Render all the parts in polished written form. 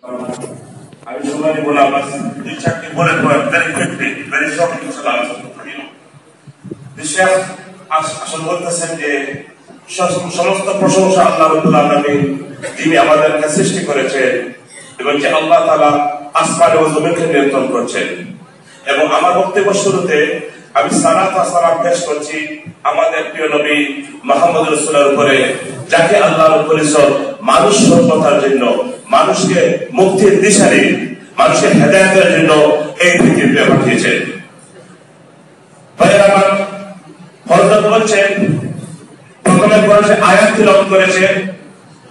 আমি সবাই বললাম দুই চারটি বলে ভেরি কুইকলি ভেরি শর্টলি আলোচনা করি। আসল বলতেছেন যে সমস্ত প্রশংসা আল্লাহ রাব্বুল আলামিন, যিনি আমাদেরকে সৃষ্টি করেছেন এবং যে আল্লাহ তাআলা আসমান ও জমিনকে নিয়ন্ত্রণ করছেন। এবং আমার বক্তব্য শুরুতে আমি সালাত ও সালাম পেশ করছি আমাদের প্রিয় নবী মুহাম্মদ রাসূলের উপরে, যাকে আল্লাহ রাব্বুল ইজ্জত মানুষ সভ্যতার জন্য, মানুষকে মুক্তির দিশারি, মানুষের হেদায়েতের জন্য এই পৃথিবীতে পাঠিয়েছেন। ভাইয়েরা আমার, হযরত বলছেন, প্রথমে কোরআনে আয়াত তিলাওয়াত করেছেন,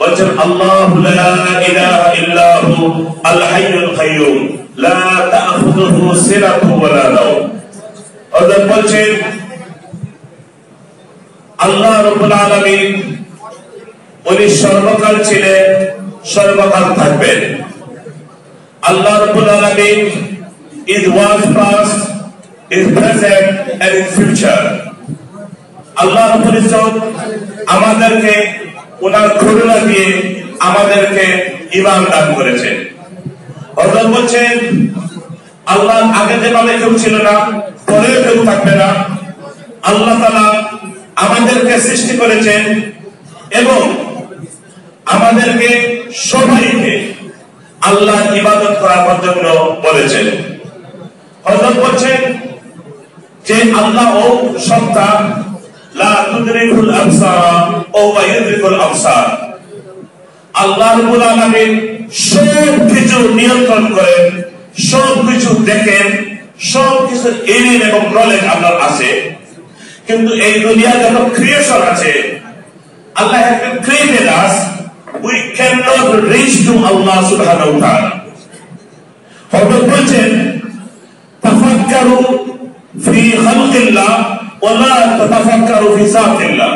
বলছেন আল্লাহু লা ইলাহা ইল্লাহু আল হাইয়ুল কাইয়্যুম লা তা'খুযুহু সিনাতুন ওয়া লা নাওম। হযরত বলছেন আল্লাহ রাব্বুল আলামিন উনি সর্বকাল ছিলেন, সর্বকাল থাকবেন। আল্লাহ রাব্বুল আলামিন is was past, is present and in future. আল্লাহ রাব্বুল ইজ্জত আমাদেরকে ওনার করুণা দিয়ে আমাদেরকে ঈমান দান করেছেন। হযরত বলছেন আল্লাহ আগে যেভাবে কেউ ছিল না, পরেও কেউ থাকবে না। আল্লাহ তাআলা আমাদেরকে সৃষ্টি করেছেন এবং আমাদেরকে সবাইকে আল্লাহর ইবাদত করার জন্য বলেছেন। হযরত বলছেন যে আল্লাহ ও সত্তা, লা তুদরিকুল আবসার ওয়া ইউদরিকুল আবসার। আল্লাহ রাব্বুল আলামিন সবকিছু নিয়ন্ত্রণ করেন, সবকিছু দেখেন, সবকিছু এলিম এবং নলেজ আপনার আছে। কিন্তু এই দুনিয়ার যত ক্রিয়েশন আছে, আল্লাহ has created us, we cannot reach to Allah subhanahu wa ta'ala. হযরত বলছেন তাফাক্কারু ফি খালকিল্লাহ ওয়া লা তাতাফাক্কারু ফি যাতিল্লাহ।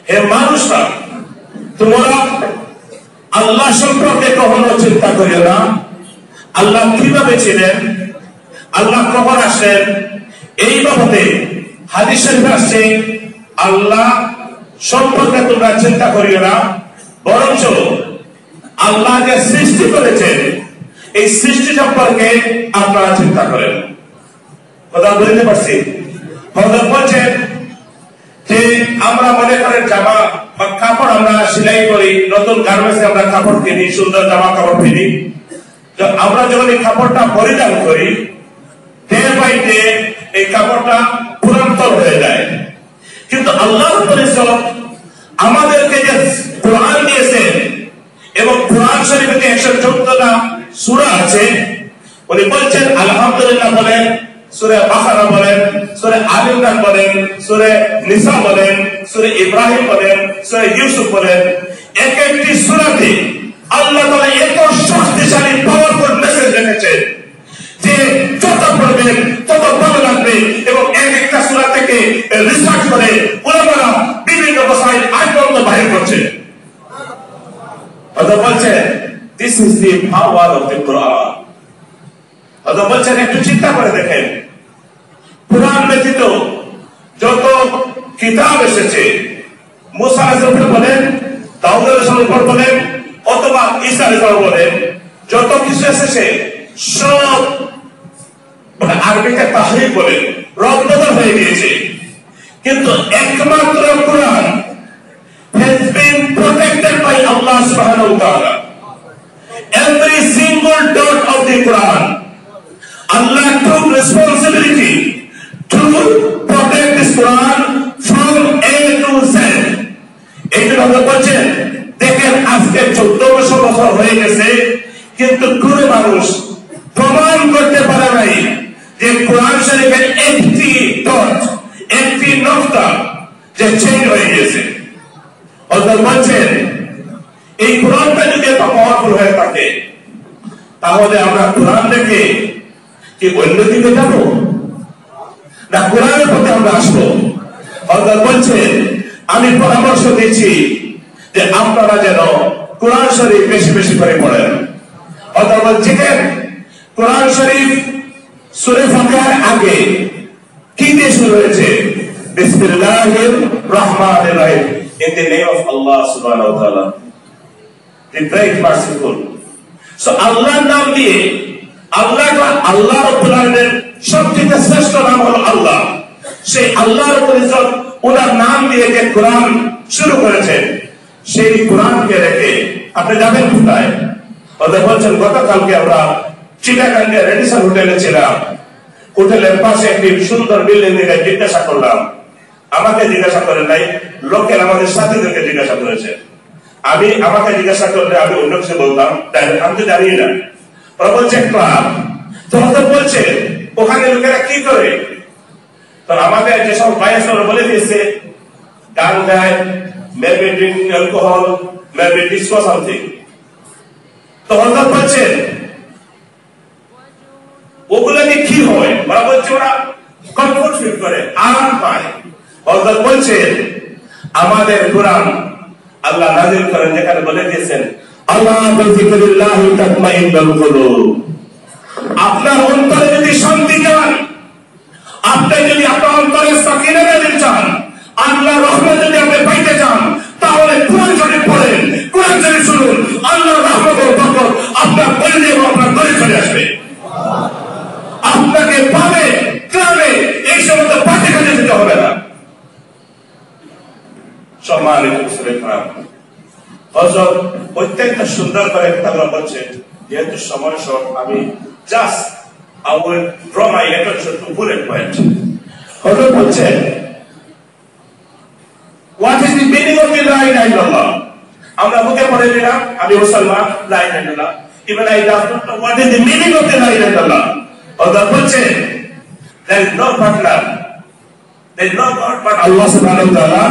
হে মানুষরা, তোমরা আল্লাহ সম্পর্কে কখনো চিন্তা করিও না। আল্লাহ কিভাবে ছিলেন, আল্লাহ কখন আসলেন, এই বাবদে হাদিস শরীফে আসছে আল্লাহ সম্পর্কে তোমরা চিন্তা করিও না, বরঞ্চ আল্লাহ যে সৃষ্টি করেছেন এই সৃষ্টি সম্পর্কে আপনারা চিন্তা করেন। কথা বলতে পারছি? হযরত বলছেন যে আমরা মনে করেন জামা বা কাপড় আমরা সেলাই করি, নতুন গার্মেন্টসে আমরা কাপড় কিনি, সুন্দর জামা কাপড় কিনি। আমরা যখন এই কাপড়টা পরিধান করি, ডে বাই ডে এই কাপড়টা পুরাতন হয়ে যায়। কিন্তু আল্লাহ রাব্বুল ইজ্জত আমাদেরকে যে কোরআন দিয়েছেন এবং কোরআন শরীফে 114টা সূরা আছে, উনি বলছেন আলহামদুলিল্লাহ বলেন, সূরা বাকারা বলেন, সূরা আলে ইমরান বলেন, সূরা নিসা বলেন, সূরা ইব্রাহিম বলেন, সূরা ইউসুফ বলেন, এক একটি সূরাতে আল্লাহ তাআলা এত শক্তিশালী পাওয়ারফুল মেসেজ রেখেছেন যে যত পড়বেন তত ভালো লাগবে। এবং এক একটা সূরা থেকে রিসার্চ করে উলামারা বিভিন্ন মাসাইল আয়াত বাইর করছে। কথা বলছে this is the power of the Quran. কথা বলছেন একটু চিন্তা করে দেখেন, কোরআন ব্যতীত যত কিতাব এসেছে, মুসা আলাইহিস সালাম বলেন, দাউদ আলাইহিস সালাম বলেন, অথবা ঈসা আলাইহিস সালাম বলেন, যত কিছু এসেছে সব আরবিতে তাহরিফ বলেন, রদবদল হয়ে গিয়েছে। কিন্তু একমাত্র কোরআন has been protected by Allah subhanahu wa ta'ala. Every single dot of the Quran, Allah took responsibility to protect this Quran from A to Z. এই জন্য বলছেন দেখেন আজকে 1400 বছর হয়ে গেছে, কিন্তু কোন মানুষ প্রমাণ করতে পারে নাই যে কোরআন শরীফের একটি ডট, একটি নকতা যে চেঞ্জ হয়ে গেছে। অর্থাৎ বলছেন এই কোরআনটা যদি এত পাওয়ারফুল হয়ে থাকে, তাহলে আমরা কোরআন দেখে কি অন্যদিকে যাব না কোরআনের প্রতি আমরা আসবো? অর্থাৎ বলছেন আমি পরামর্শ দিচ্ছি যে আপনারা যেন কোরআন শরীফ বেশি বেশি করে পড়েন। অর্থাৎ বলছেন কোরআন শরীফ সূরা ফাতিহার আগে কি দিয়ে শুরু হয়েছে? বিসমিল্লাহির রহমানির রহিম, in the name of Allah subhanahu wa ta'ala, the great merciful. আল্লাহর নাম দিয়ে আল্লাহ রাব্বুল আলামিনের সবথেকে শ্রেষ্ঠ নাম হলো আল্লাহ। সেই আল্লাহর পরিচয় ওনার নাম দিয়ে যে কোরআন শুরু করেছেন, সেই কোরআনকে রেখে আপনি যাবেন কোথায়? ওদের বলছেন গতকালকে আমরা চিটাগাঙ্গে রেডিসন হোটেলে ছিলাম। হোটেলের পাশে একটি সুন্দর বিল্ডিং দেখে জিজ্ঞাসা করলাম, আমাকে জিজ্ঞাসা করেন নাই, লোকের আমাদের সাথীদেরকে জিজ্ঞাসা করেছে। আমাকে জিজ্ঞাসা করলে আমি অন্য কিছু বলতাম, আমি তো জানি না। ওরা বলছে ক্লাব। তো বলছে ওখানে লোকেরা কি করে? তো আমাদের যেসব ভাই আছে ওরা বলে দিয়েছে গান গায়, maybe drinking alcohol, maybe disco something. তো হঠাৎ বলছে ওগুলো নিয়ে কি হয়? ওরা বলছে ওরা কমফোর্ট ফিল করে, আরাম পায়। হঠাৎ বলছে আমাদের কোরআন আল্লাহ নাযিল করেন যেখানে বলে দিয়েছেন আল্লাহ বিযিকরিল্লাহি তাতমাইন্নুল কুলুব। আপনার অন্তরে যদি শান্তি চান, আপনি যদি আপনার অন্তরে সাকিনা নাযিল চান, আল্লাহর রহমত যদি আপনি পাইতে চান, তাহলে কোরআন শরীফ পড়েন, কোরআন শরীফ শুনুন। আল্লাহর রহমত ও বরকত আপনার পরিধি এবং আপনার দরে চলে আসবে। আপনাকে পাবে ক্লাবে এই সমস্ত পাঠে কাজে যেতে হবে না। সম্মানিত মুসলিম হযরত অত্যন্ত সুন্দর করে একটা বলছে, যেহেতু সময় শর্ট, আমি just I will draw my attention to bullet point. হযরত বলছে what is the meaning of the la ilaha illallah? আমরা মুখে পড়ে দিলাম আমি মুসলমান, লা ইলাহা ইল্লাল্লাহ, even I don't know what is the meaning of the la ilaha illallah. হযরত বলছে there is no partner, there is no God but Allah subhanahu wa ta'ala.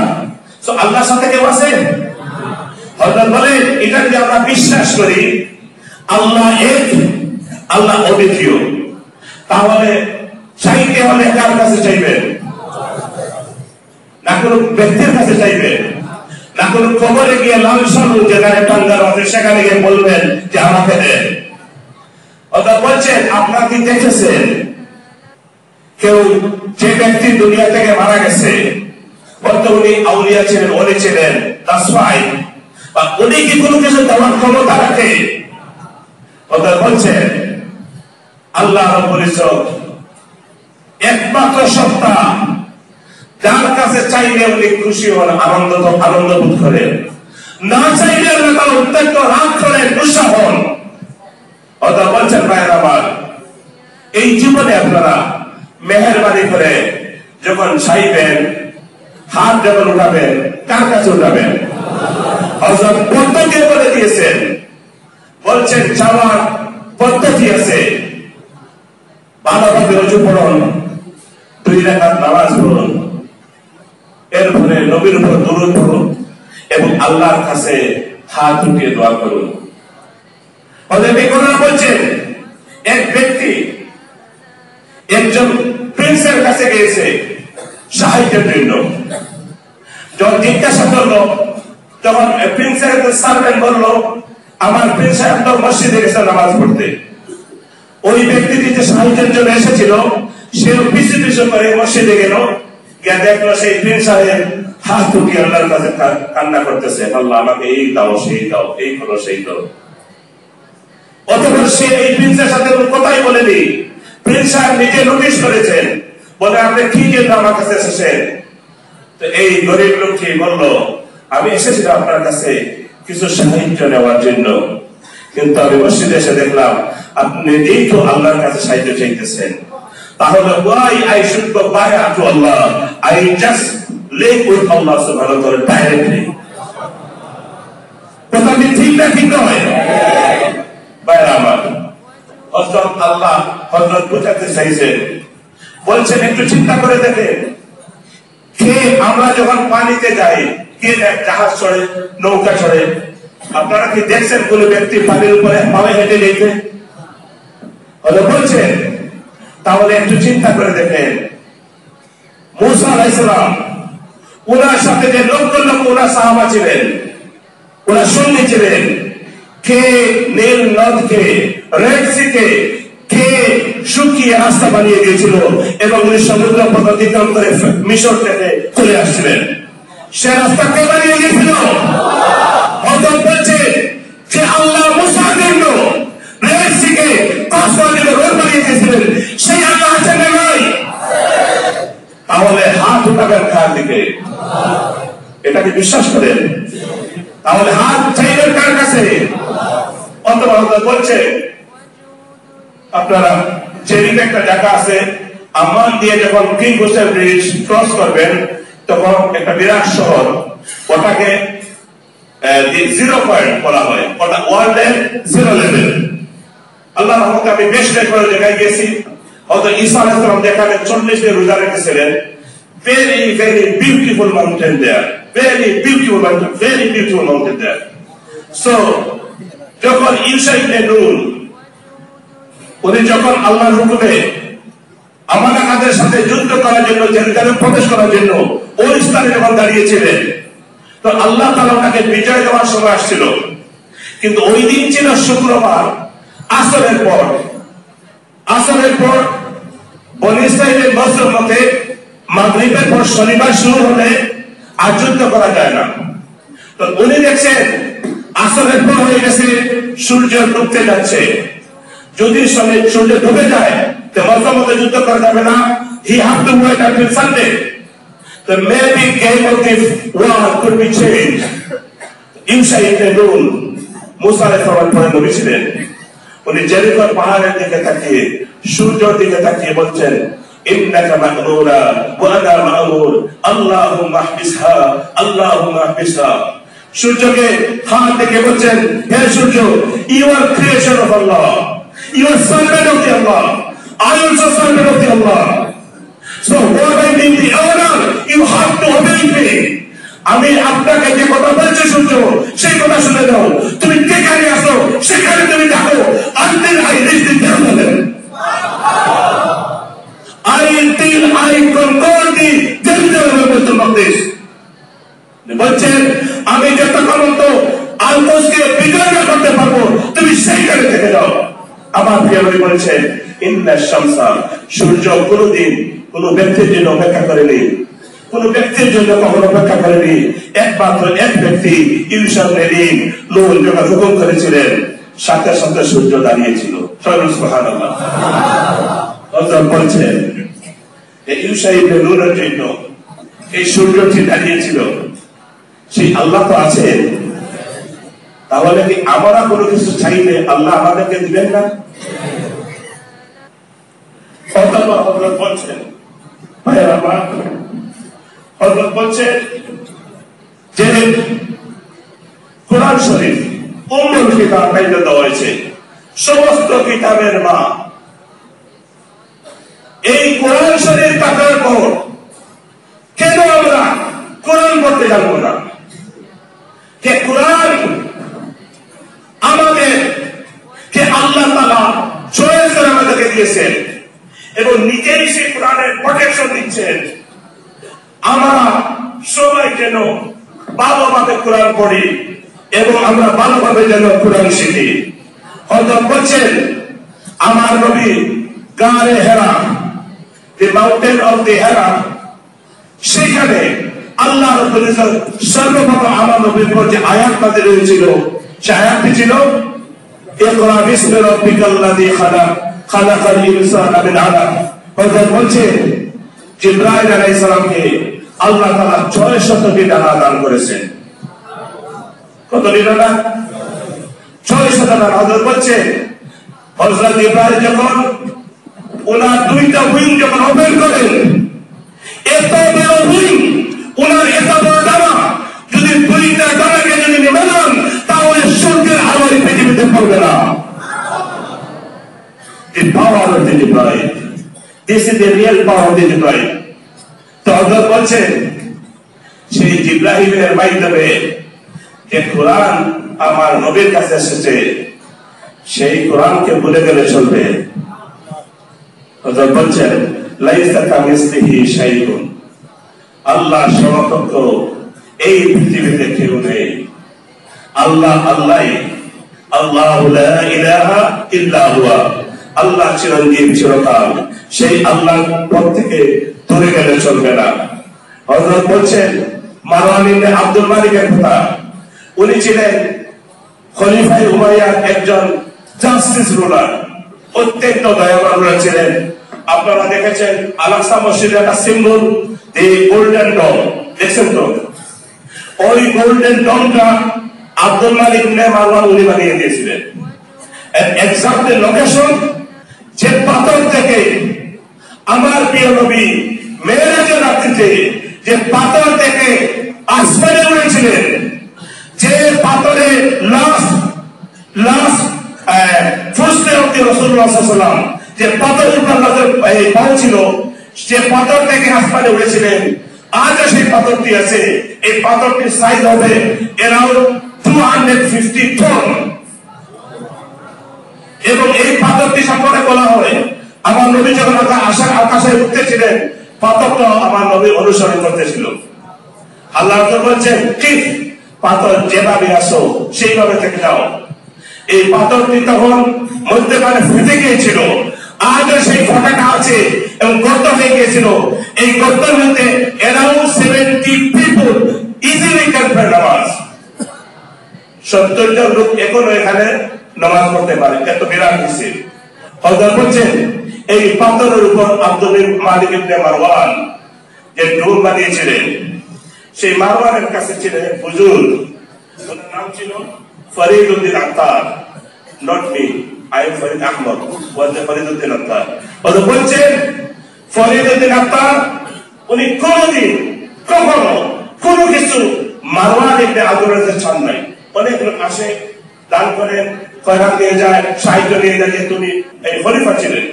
So আল্লাহর সাথে কেউ আছে? হযরত বলে এটা যদি আমরা বিশ্বাস করি আল্লাহ এক, আল্লাহ অদ্বিতীয়, তাহলে চাইতে হলে কার কাছে চাইবেন? না কোনো ব্যক্তির কাছে চাইবেন, না কোনো কবরে গিয়ে লাল সালু যেখানে টাঙ্গার আছে সেখানে গিয়ে বলবেন যে আমাকে দেন। অর্থাৎ বলছেন আপনারা কি দেখেছেন কেউ যে ব্যক্তি দুনিয়া থেকে মারা গেছে, বলতে উনি আউলিয়া ছিলেন, ওলি ছিলেন, দ্যাটস ফাইন, বা উনি কি কোনো কিছু দেওয়ার ক্ষমতা রাখে? অর্থাৎ বলছেন আল্লাহ রাব্বুল ইজ্জত একমাত্র সত্তা, যার কাছে চাইলে উনি খুশি হন, আনন্দ বোধ করেন, না চাইলে আল্লাহ অত্যন্ত রাগ করেন, গুসা হন। অর্থাৎ বলছেন ভাইয়ের আমার, এই জীবনে আপনারা মেহেরবানি করে যখন চাইবেন, হাত যখন উঠাবেন, কার কাছে উঠাবেন? হযরত পদ্ধতি বলে দিয়েছেন, বলছেন চাওয়ার পদ্ধতি আছে। ভালোভাবে রুজু পড়ুন, 2 রাকাত নামাজ পড়ুন, এরপরে নবীর উপর দরুদ পড়ুন এবং আল্লাহর কাছে হাত উঠিয়ে দোয়া করুন। হযরত বিকরণ বলছেন এক ব্যক্তি একজন প্রিন্সের কাছে গিয়েছে সাহায্যের জন্য। যখন জিজ্ঞাসা করলো, তখন প্রিন্সের সার্ভেন্ট বলল আমার প্রিন্স সাহেব তো মসজিদে গেছে নামাজ পড়তে। ওই ব্যক্তিটি যে সাহায্যের জন্য এসেছিল সেও পিছু পিছু করে মসজিদে গেল, গিয়ে দেখলো সেই প্রিন্স সাহেব হাত উঠিয়ে আল্লাহর কাছে কান্না করতেছে, আল্লাহ আমাকে এই দাও, সেই দাও, এই করো, সেই দাও। অতঃপর সে এই প্রিন্সের সাথে কথাই বলেনি। প্রিন্স সাহেব নিজে নোটিশ করেছেন, বলে আপনি কি জন্য আমার কাছে এসেছেন? তো এই গরিব লোকটি বলল আমি এসেছিলাম আপনার কাছে কিছু সাহায্য নেওয়ার জন্য, কিন্তু আমি মসজিদে এসে দেখলাম আপনি এই তো আল্লাহর কাছে সাহায্য চাইতেছেন, তাহলে why I should go by to Allah? I just live with Allah subhanahu wa ta'ala directly. কথা কি ঠিক না ঠিক নয়? ভাইরা আমার, হযরত আল্লাহ হযরত বুঝাতে চাইছেন, বলছেন একটু চিন্তা করে দেখেন, কে আমরা যখন পানিতে যাই, কে জাহাজ চড়ে, নৌকা চড়ে, আপনারা কি দেখছেন কোন ব্যক্তি পানির উপরে পায়ে হেঁটে যেতে? বলছেন তাহলে একটু চিন্তা করে দেখেন, মূসা আলাইহিস সালাম ওনার সাথে যে লক্ষ লক্ষ ওনার সাহাবা ছিলেন, ওনার সঙ্গী ছিলেন, কে নীল নদকে, রেড সিকে কে শুকিয়ে রাস্তা বানিয়ে দিয়েছিল এবং উনি সমুদ্র পথ অতিক্রম করে মিশর থেকে চলে আসছিলেন। সে রাস্তা কে বানিয়ে দিয়েছিল? বলছে যে আল্লাহ মূসার জন্য পাঠাবেন কার দিকে? এটাকে বিশ্বাস করেন? তাহলে হাত চাইবেন কার কাছে? অথবা বলছে আপনারা জেরিতে একটা জায়গা আছে, আম্মান দিয়ে যখন কিং হোসেন ব্রিজ ক্রস করবেন তখন একটা বিরাট শহর, ওটাকে 0 পয়েন্ট বলা হয়, ওটা ওয়ার্ল্ডের 0 লেভেল। আল্লাহ রহমতে আমি বেশ কয়েকবার জায়গায় গেছি। হয়তো ঈসা আলাইহিস সালাম যেখানে 40 দিন রোজা রেখেছিলেন, very very beautiful mountain there, very beautiful mountain, very beautiful mountain there. So যখন ঈসা ইবনে নূন উনি যখন আল্লাহর হুকুমে আমানাকাদের সাথে যুদ্ধ করার জন্য জেরুজালেম প্রবেশ করার জন্য ওই স্থানে যখন দাঁড়িয়েছিলেন, তো আল্লাহ তাআলা ওনাকে বিজয় দেওয়ার সময় আসছিল। কিন্তু ওই দিন ছিল শুক্রবার, আসরের পর বনী ইসরাঈলের বছর মতে মাগরিবের পর শনিবার শুরু হলে আর যুদ্ধ করা যায় না। তো উনি দেখছেন আসরের পর হয়ে গেছে, সূর্য ডুবতে যাচ্ছে, যদি সূর্য ডুবে যায় তো বছর মতে যুদ্ধ করা যাবে না। He have to wait until Sunday. The maybe game of this war could be changed. ঈসা ইবনে নূন মুসা আলাইহিস সালামের পরে নবী ছিলেন। উনি জেরিকোর পাহাড়ের দিকে তাকিয়ে সূর্যের দিকে তাকিয়ে বলছেন, ইন্নাকা মা'মুরা ওয়া আনা মা'মুর, আল্লাহুম্মা ইহবিসহা, আল্লাহুম্মা ইহবিসহা। সূর্যকে হাত দেখে বলছেন, হে সূর্য, you are creation of Allah, you are servant of the Allah, I also servant of the Allah. So what I mean the order, you have to obey me. আমি আপনাকে যে কথা বলছি সূর্য, সেই কথা শুনে দাও। তুমি যেখানে আসো সেখানে তুমি থাকো, until I reach the Jerusalem, until I conquer the Jerusalem of the Maqdis. বলছেন আমি যতক্ষণ তো আলমোসকে বিজয় না করতে পারবো, তুমি সেইখানে থেকে যাও। আমার প্রিয় নবী বলেছেন, ইন্না শামসা, সূর্য কোনদিন কোন ব্যক্তির জন্য অপেক্ষা করেনি, কোন ব্যক্তির জন্য কখনো অপেক্ষা করেনি। একমাত্র এক ব্যক্তি ঈসা ইবনে নূন যখন হুকুম করেছিলেন, সাথে সাথে সূর্য দাঁড়িয়েছিল। সুবহানাল্লাহ। হযরত বলছেন ঈসা ইবনে নূনের জন্য এই সূর্যটি দাঁড়িয়েছিল, সেই আল্লাহ তো আছেন, তাহলে কি আমরা কোনো কিছু চাইলে আল্লাহ আমাদেরকে দিবেন না? হযরত বলছেন, ভাইরা আমার, হযরত বলছেন যে কোরআন শরীফ উম্মুল কিতাব কাইদা দেওয়া হয়েছে, সমস্ত কিতাবের মা। এই কোরআন শরীফ থাকার পর কেন আমরা কোরআন পড়তে জানবো না? যে কোরআন আমাদের কে আল্লাহ তাআলা চয়েস করে আমাদেরকে দিয়েছেন এবং নিজেই সেই কোরআনের প্রোটেকশন দিচ্ছেন। আমরা সবাই যেন ভালোভাবে কোরআন পড়ি এবং আমরা ভালোভাবে যেন কোরআন শিখি। হযরত বলছেন আমার নবী গারে হেরা, দি মাউন্টেন অফ দি হেরা, সেখানে আল্লাহ রাব্বুল ইজ্জত সর্বপ্রথম আমার নবীর উপর যে আয়াত নাযিল হয়েছিল, সেই আয়াতটি ছিল ইকরা বিসমি রাব্বিকাল্লাযী খালাক, খালাকাল ইনসানা মিন আলাক। হযরত বলছেন জিবরাইল আলাইহিস সালামকে আল্লাহ তাআলা 600টি ডানা দান করেছেন। কতটি ডানা? 600 ডানা। হযরত বলছেন হযরত জিবরাইল যখন ওনার দুইটা উইং যখন ওপেন করেন, এত বড় উইং, ওনার এত বড় ডানা, যদি দুইটা ডানাকে যদি নেমে যান তাহলে সূর্যের আলোয় পৃথিবীতে পড়বে না। The power of the Jibreel. This is the real power of the Jibreel. তো হযরত বলছেন সেই জিবরাইলের মাধ্যমে যে কোরআন আমার নবীর কাছে এসেছে, সেই কোরআনকে ভুলে গেলে চলবে। হযরত বলছেন লাইসা কামিসলিহি শাইউন, আল্লাহ সমকক্ষ এই পৃথিবীতে কেউ নেই। আল্লাহ আল্লাহই, আল্লাহু লা ইলাহা ইল্লা হুয়া, আল্লাহ চিরঞ্জীব চিরকাল, সেই আল্লাহর পথ থেকে দূরে গেলে চলবে না। হযরত বলছেন মারওয়ান ইবনে আব্দুল মালিকের কথা, উনি ছিলেন খলিফা উমাইয়ার একজন জাস্টিস রুলার, অত্যন্ত দয়াবান রুলার ছিলেন। আপনারা দেখেছেন আল-আকসা মসজিদের একটা সিম্বল এই গোল্ডেন ডন দেখছেন তো, ওই গোল্ডেন ডনটা আব্দুল মালিক ইবনে মারওয়ান উনি বানিয়ে দিয়েছিলেন। এক্সাক্ট লোকেশন যে পাথর থেকে আমার প্রিয় নবী মেরাজের রাত্রিতে যে পাথর থেকে আসমানে উড়েছিলেন, যে পাথরে লাস্ট ফুটস্টেপ রাসূলুল্লাহ সাল্লাল্লাহু আলাইহি ওয়াসাল্লাম যে পাথরের উপর পৌঁছিল, সে পাথর থেকে আসমানে উড়েছিলেন, আজও সেই পাথরটি আছে। এই পাথরটির সাইজ হবে অ্যারাউন্ড 250 টন। এবং এই পাথরটি সম্পর্কে বলা হয়, আমার নবী যখন আকাশে উঠতেছিলেন, পাথরটা আমার নবী অনুসরণ করতেছিল। আল্লাহ বলছেন, ঠিক পাথর যেভাবে আসো সেইভাবে থেকে যাও। এই পাথরটি তখন মধ্যখানে ফেটে গিয়েছিল, আজও সেই ফোঁটাটা আছে এবং গর্ত হয়ে গিয়েছিল। এই গর্তের মধ্যে around 70 people easily can pray নামাজ। 70 জন লোক এখনো এখানে নামাজ পড়তে পারে, এত বিরাট হিসেব। হযরত বলছেন, এই পাথরের উপর আব্দুল মালিক ইবনে মারওয়ান যে ডোম বানিয়েছিলেন, সেই মারওয়ানের কাছে ছিলেন হুজুর, ওনার নাম ছিল Fariduddin Attar. Not me, I am Farid Ahmad, was Fariduddin Attar. হযরত বলছেন, ফরিদউদ্দিন আত্তার উনি কোনদিন কখনো কোনো কিছু মারওয়ান ইবনে আবদুল্লাহর ছাড় নাই। অনেক লোক আসে, দান করেন, খয়রাত নিয়ে যায়, সাহায্য নিয়ে যায়, যে তুমি এই খলিফা ছিলেন।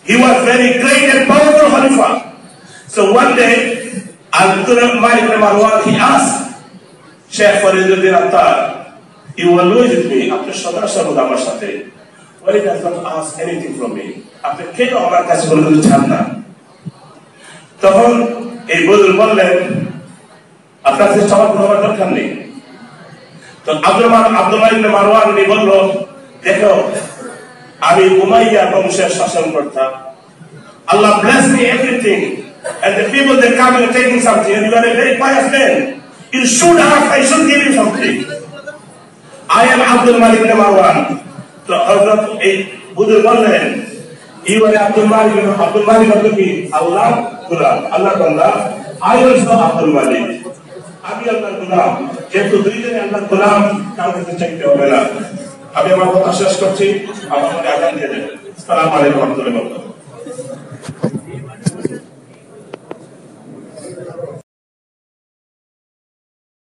He was very great and powerful Khalifa. So one day, Abdul Malik ibn Marwan, he asked Sheikh Fariduddin Attar, you were always with me, after Shadar আমার সাথে, why did you not ask anything from me? আপনি কেন আমার কাছে কোনো কিছু চান না? তখন এই বুজুর্গ বললেন, আপনার কাছে চাওয়ার কোনো দরকার নেই। তো আব্দুল মালিক ইবনে মারওয়ান উনি বলল, দেখো আমি উমাইয়া বংশের শাসন করতাম, Allah bless me everything, and the people that come and taking something, and you are a very pious man, you should have, I should give you something. I am Abdul Malik ibn Marwan. So Hazrat এই বুজুর্গ বললেন, you are Abdul Malik অর্থ কি? আল্লাহ গোলাম, আল্লাহ বান্দা। I also Abdul Malik, আমি আল্লাহর গোলাম। যেহেতু দুইজনে আল্লাহর গোলাম, কারো কাছে চাইতে হবে না। আমি আমার কথা শেষ করছি, আমার আযান দিয়ে দেবেন। আসসালামু আলাইকুম ওয়া রাহমাতুল্লাহি ওয়া বারাকাতুহু।